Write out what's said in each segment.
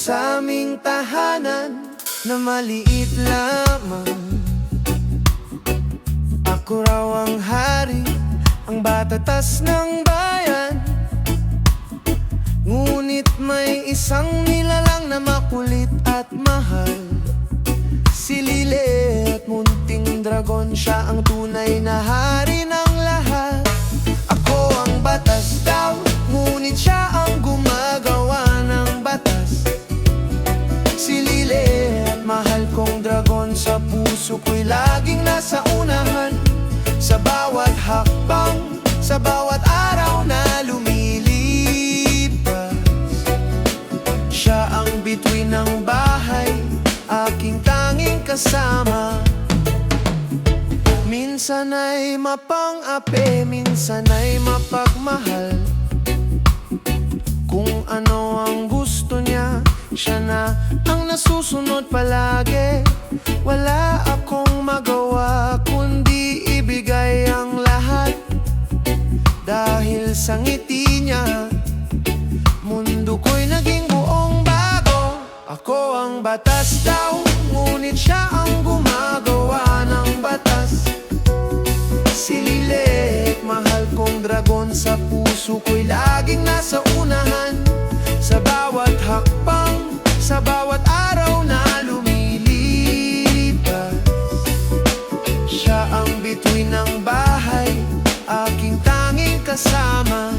sa aming tahanan na maliit lamang. Ako raw ang hari, ang batatas ng bayan. Ngunit may isang nilalang na makulit at mahal. Si Lile at munting dragon, siya ang tunay na hari ng lahat. Ako ang batas daw, ngunit siya ang gumagawa ng batas. Si Lile at mahal kong dragon, sa puso ko'y laging nasa unahan. Sa bawat hakbang, sa bawat araw na lumilipas, siya ang bituin ng bahay, aking tanging kasama. Minsan ay mapang-api, minsan ay mapagmahal. Kung ano ang gusto niya, siya na ang nasusunod palagi. Wala akong magawa kundi ibigay ang lahat. Dahil sa ngiti niya, mundo ko'y naging buong bago. Ako ang batas daw, ngunit siya ang gumagawa ng batas. Si Lile, mahal kong dragon, sa puso ko'y laging nasa unahan. Sa bawat hakbang, sa bawat araw na lumilipas, siya ang bituin ng bahay, aking tanging kasama.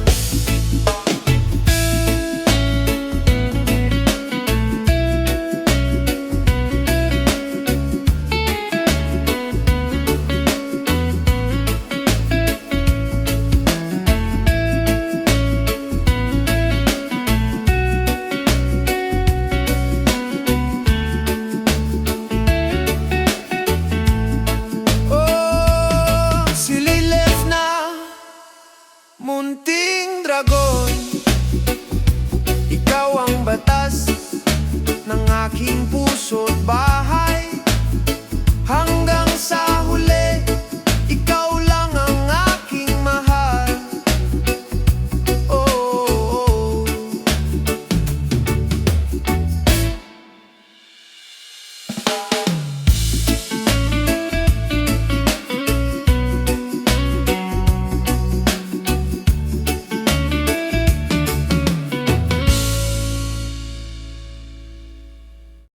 Munting dragon, ikaw ang batas ng aking puso't bahay.